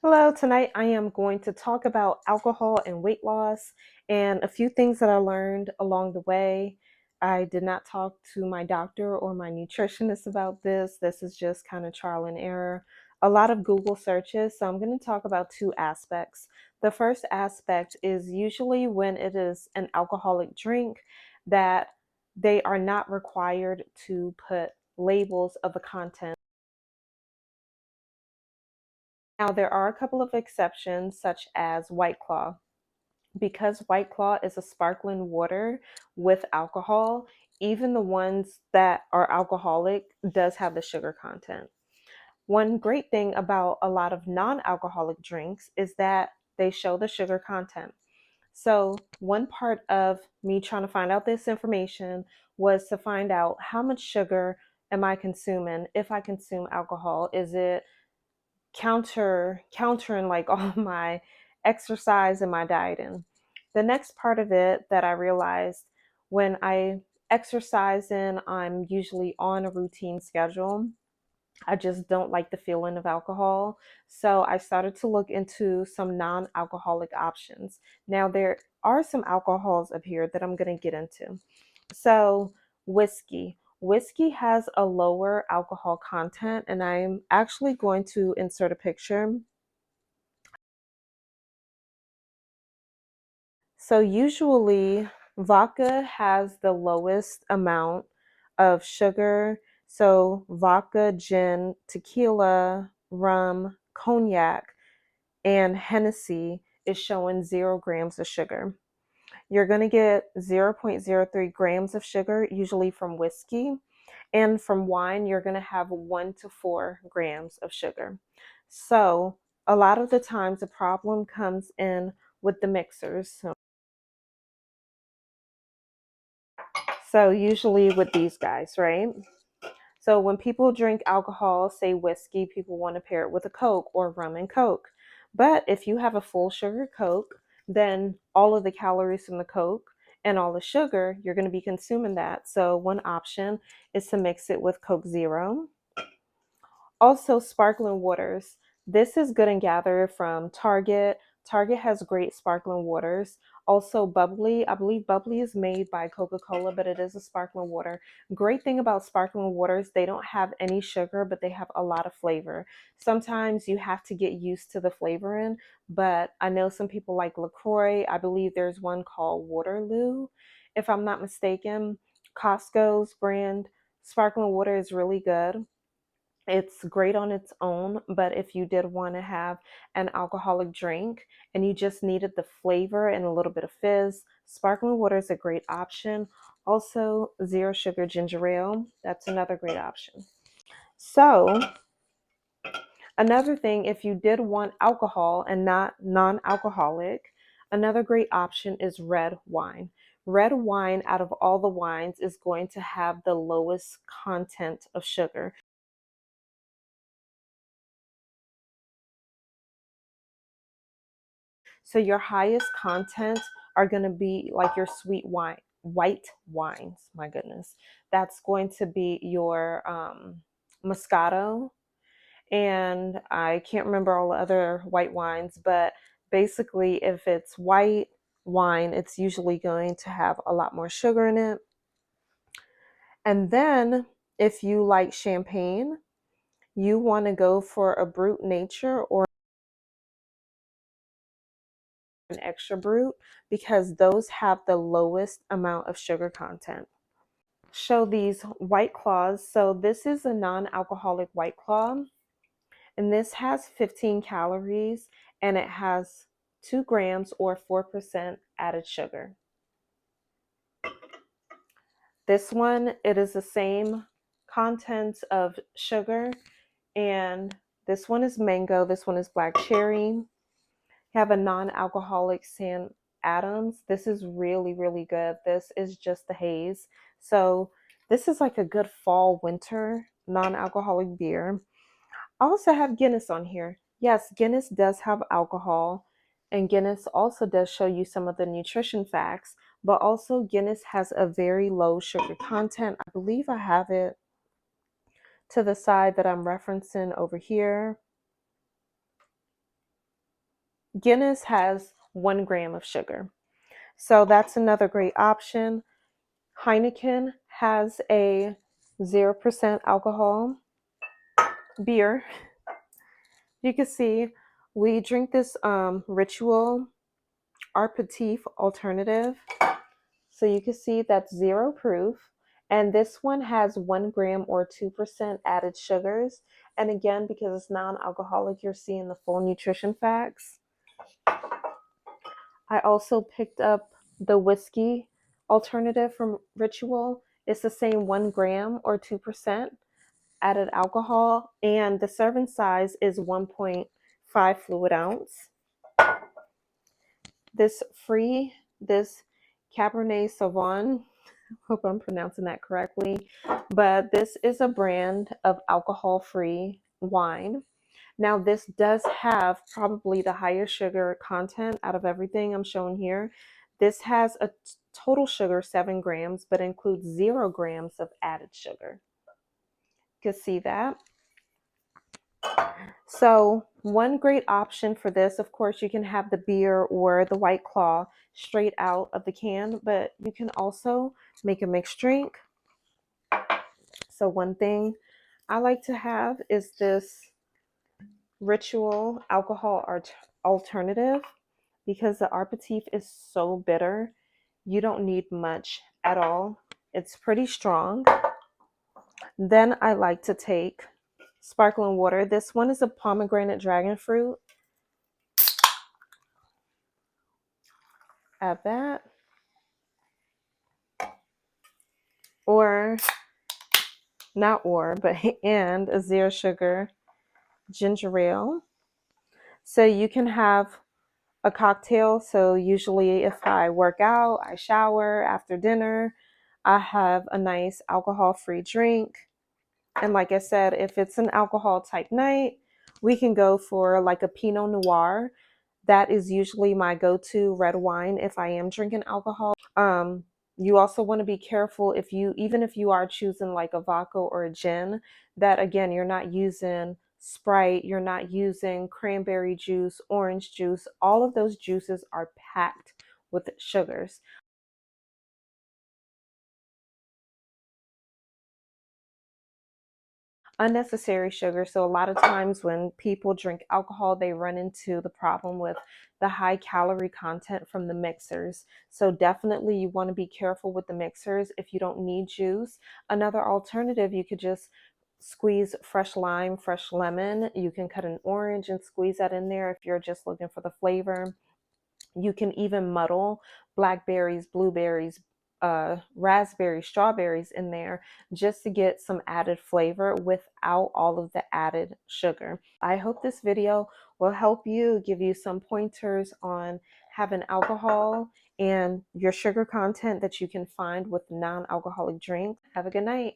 Hello, tonight I am going to talk about alcohol and weight loss and a few things that I learned along the way. I did not talk to my doctor or my nutritionist about this. This is just kind of trial and error. A lot of Google searches. So I'm going to talk about two aspects. The first aspect is usually when it is an alcoholic drink that they are not required to put labels of the content. Now, there are a couple of exceptions, such as White Claw. Because White Claw is a sparkling water with alcohol, even the ones that are alcoholic does have the sugar content. One great thing about a lot of non-alcoholic drinks is that they show the sugar content. So, one part of me trying to find out this information was to find out how much sugar am I consuming if I consume alcohol? Is it countering like all my exercise and my dieting. The next part of it that I realized when I exercise in, I'm usually on a routine schedule. I just don't like the feeling of alcohol. So I started to look into some non alcoholic options. Now, there are some alcohols up here that I'm going to get into. So, whiskey. Whiskey has a lower alcohol content, and I'm actually going to insert a picture. So, usually, vodka has the lowest amount of sugar. So, vodka, gin, tequila, rum, cognac, and Hennessy is showing 0 grams of sugar. You're going to get 0.03 grams of sugar, usually from whiskey. And from wine, you're going to have 1 to 4 grams of sugar. So, a lot of the times, the problem comes in with the mixers. So, usually with these guys, right? So, when people drink alcohol, say whiskey, people want to pair it with a Coke or rum and Coke. But if you have a full sugar Coke, then all of the calories from the Coke and all the sugar, you're going to be consuming that. So, one option is to mix it with Coke Zero. Also, sparkling waters. This is Good and Gather from Target. Target has great sparkling waters. Also, bubbly. I believe bubbly is made by Coca Cola, but it is a sparkling water. Great thing about sparkling waters, they don't have any sugar, but they have a lot of flavor. Sometimes you have to get used to the flavoring, but I know some people like LaCroix. I believe there's one called Waterloo, if I'm not mistaken. Costco's brand sparkling water is really good. It's great on its own, but if you did want to have an alcoholic drink and you just needed the flavor and a little bit of fizz, sparkling water is a great option. Also, zero sugar ginger ale, that's another great option. So, another thing, if you did want alcohol and not non alcoholic, another great option is red wine. Red wine, out of all the wines, is going to have the lowest content of sugar. So your highest content are going to be like your sweet wine, white wines. My goodness, that's going to be your Moscato, and I can't remember all the other white wines, but basically, if it's white wine, it's usually going to have a lot more sugar in it. And then, if you like champagne, you want to go for a Brut Nature or an Extra Brut because those have the lowest amount of sugar content. Show these White Claws. So this is a non-alcoholic White Claw, and this has 15 calories and it has 2 grams or 4% added sugar. This one, it is the same contents of sugar, and this one is mango, this one is black cherry. You have a non-alcoholic Sam Adams. This is really, really good. This is just the haze. So this is like a good fall winter non-alcoholic beer. I also have Guinness on here. Yes, Guinness does have alcohol, and Guinness also does show you some of the nutrition facts, but also Guinness has a very low sugar content. I believe I have it to the side that I'm referencing over here. Guinness has 1 gram of sugar. So that's another great option. Heineken has a 0% alcohol beer. You can see we drink this Ritual Aperitif alternative. So you can see that's 0 proof. And this one has 1 gram or 2% added sugars. And again, because it's non-alcoholic, you're seeing the full nutrition facts. I also picked up the whiskey alternative from Ritual. It's the same 1 gram or 2% added alcohol, and the serving size is 1.5 fluid ounce. This Cabernet Sauvignon, hope I'm pronouncing that correctly, but this is a brand of alcohol-free wine. Now, this does have probably the highest sugar content out of everything I'm showing here. This has a total sugar 7 grams, but includes 0 grams of added sugar. You can see that. So one great option for this, of course, you can have the beer or the White Claw straight out of the can, but you can also make a mixed drink. So one thing I like to have is this Ritual alcohol alternative, because the aperitif is so bitter. You don't need much at all. It's pretty strong. Then I like to take sparkling water. This one is a pomegranate dragon fruit. Add that. Or not or, but and a 0 sugar ginger ale. So you can have a cocktail. So usually if I work out, I shower after dinner, I have a nice alcohol-free drink. And like I said, if it's an alcohol type night, we can go for like a Pinot Noir. That is usually my go-to red wine if I am drinking alcohol. You also want to be careful even if you are choosing like a vodka or a gin, that again, you're not using Sprite, you're not using cranberry juice, orange juice. All of those juices are packed with sugars. Unnecessary sugar. So a lot of times when people drink alcohol, they run into the problem with the high calorie content from the mixers. So definitely you want to be careful with the mixers if you don't need juice. Another alternative, you could just squeeze fresh lime, fresh lemon. You can cut an orange and squeeze that in there if you're just looking for the flavor. You can even muddle blackberries, blueberries, raspberries, strawberries in there just to get some added flavor without all of the added sugar. I hope this video will help you, give you some pointers on having alcohol and your sugar content that you can find with non-alcoholic drinks. Have a good night.